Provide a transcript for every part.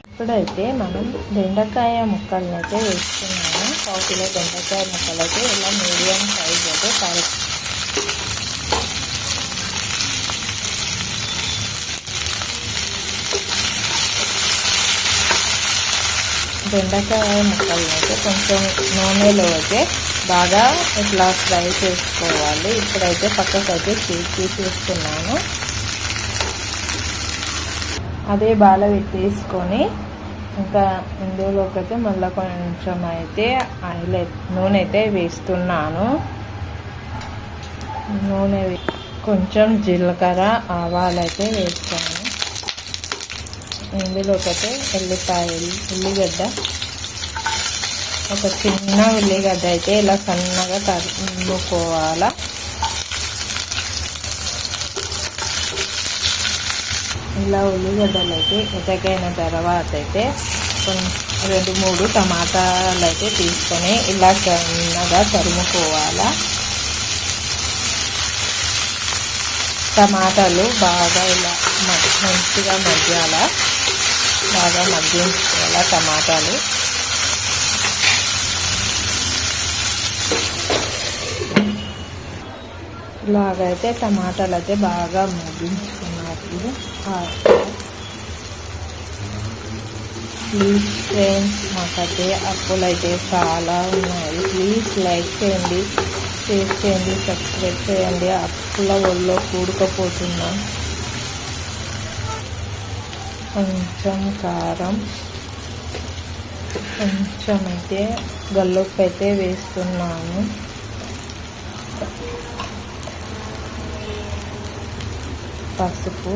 ఇప్పుడైతే మనం బెండకాయ ముక్కలను అయితే వేసుకున్నాము. 1/2 కిలో బెండకాయ ముక్కలు అయితే ఇలా మీడియం సైజ్ అయితే బెండకాయ ముక్కలను అయితే కొంచెం నూనెలో అయితే బాగా ఇట్లా ఫ్రై చేసుకోవాలి. ఇప్పుడైతే పక్కకైతే తీసేస్తున్నాను. అదే బాల పెట్టేసుకొని ఇంకా ఇందులోకి అయితే మళ్ళీ కొంచెం అయితే నూనె అయితే వేస్తున్నాను. నూనె కొంచెం జీలకర్ర ఆవాలు అయితే వేస్తాను. ఇందులోకి అయితే ఉల్లిగడ్డ ఒక చిన్న ఉల్లిగడ్డ అయితే ఇలా సన్నగా తరుముకోవాలా. ఇలా ఉల్లిగడ్డలు అయితే ఎదగైన తర్వాత అయితే 2-3 టమాటాలు అయితే తీసుకొని ఇలా సన్నగా తరుముకోవాలా. టమాటాలు బాగా ఇలా మంచిగా మగ్గాలా, బాగా మగ్గించుకోవాలా టమాటాలు. ఇలాగైతే టమాటాలు అయితే బాగా మగ్గించుకున్నప్పుడు ప్లీజ్ ఫ్రెండ్స్, మాకైతే అప్పులు అయితే చాలా ఉన్నాయి. ప్లీజ్ లైక్ చేయండి, షేర్ చేయండి, సబ్స్క్రైబ్ చేయండి. అప్పుల ఒళ్ళో కూడుకపోతున్నాం. కొంచెం కారం, కొంచెం అయితే గల్లుప్పు అయితే వేస్తున్నాను. పసుపు,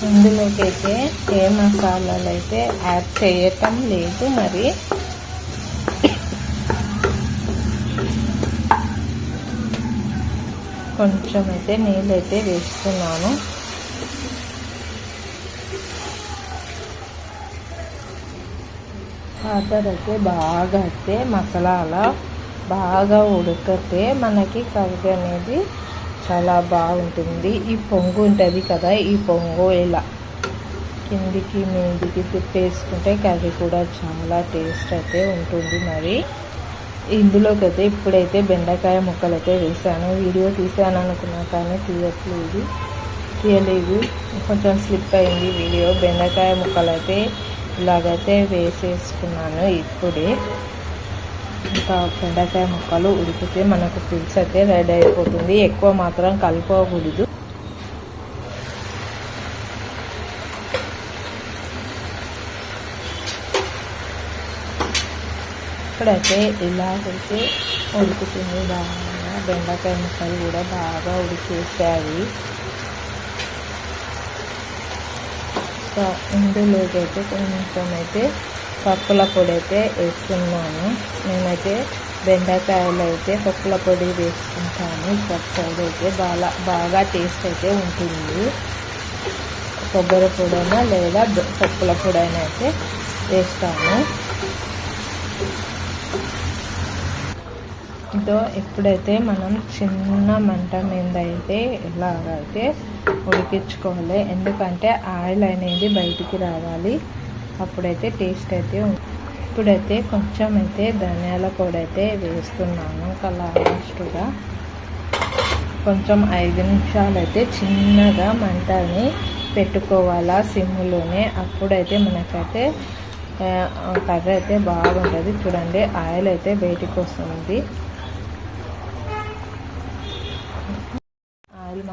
ఇందులోకి అయితే ఏ మసాలాలు అయితే యాడ్ చేయటం లేదు. మరి కొంచెం అయితే నీళ్ళు అయితే వేస్తున్నాను. వాటర్ అయితే బాగా అయితే మసాలా బాగా ఉడికితే మనకి కర్రీ అనేది చాలా బాగుంటుంది. ఈ పొంగు ఉంటుంది కదా, ఈ పొంగు ఇలా కిందికి మీదికి తిప్పేసుకుంటే కర్రీ కూడా చాలా టేస్ట్ అయితే ఉంటుంది. మరి ఇందులోకి అయితే ఇప్పుడైతే బెండకాయ ముక్కలు అయితే వేసాను. వీడియో తీసాను అనుకున్నా కానీ తీయలేదు, కొంచెం స్లిప్ అయింది వీడియో. బెండకాయ ముక్కలు అయితే ఇలాగైతే వేసేసుకున్నాను. ఇప్పుడే ఇంకా బెండకాయ ముక్కలు ఉడికితే మనకు పులుసు అయితే రెడీ అయిపోతుంది. ఎక్కువ మాత్రం కలుపుకోకూడదు. ఇప్పుడైతే ఇలాగైతే ఉడుకుతుంది బాగా. బెండకాయ ముక్కలు కూడా బాగా ఉడికేసాయి. ఇందులోకి అయితే కొంచెం అయితే పప్పుల పొడి అయితే వేస్తున్నాను. నేనైతే బెండకాయలు అయితే పప్పుల పొడి వేసుకుంటాను. సైడ్ అయితే బాగా టేస్ట్ అయితే ఉంటుంది. కొబ్బరి పొడైనా లేదా పప్పుల పొడైనా అయితే వేస్తాను. ఇదో ఇప్పుడైతే మనం చిన్న మంట మీద అయితే ఇలాగైతే ఉడికించుకోవాలి. ఎందుకంటే ఆయిల్ అనేది బయటికి రావాలి, అప్పుడైతే టేస్ట్ అయితే ఇప్పుడైతే కొంచెం అయితే ధనియాల పొడి అయితే వేస్తున్నాను. లాస్ట్గా కొంచెం 5 నిమిషాలు అయితే చిన్నగా మంటని పెట్టుకోవాలా సిమ్లోనే. అప్పుడైతే మనకైతే కర్రీ అయితే బాగుంటుంది. చూడండి, ఆయిల్ అయితే బయటికి వస్తుంది. ఆయిల్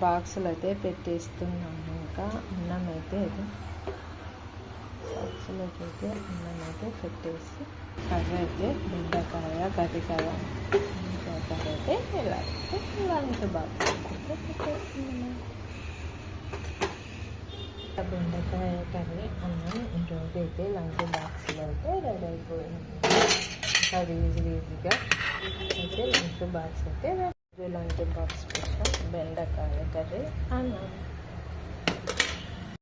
బాక్సులు అయితే పెట్టేస్తున్నాను. ఇంకా అన్నం అయితే బాక్సులోకి అయితే అన్నం అయితే పెట్టేసి కర్రీ అయితే బెండకాయ కర్రీ అయితే ఇలా అయితే లంచ్ బాక్స్ అయితే పెట్టేస్తున్నాను. బెండకాయ కర్రీ అన్నం ఈరోజు అయితే లంచ్ బాక్స్లో అయితే రెడీ అయిపోయింది. అది ఈజీగా అయితే లంచ్ బాక్స్ అయితే లంచ్ బాక్స్ పెట్టాం. బెండకాయ కర్రీ అన్నం.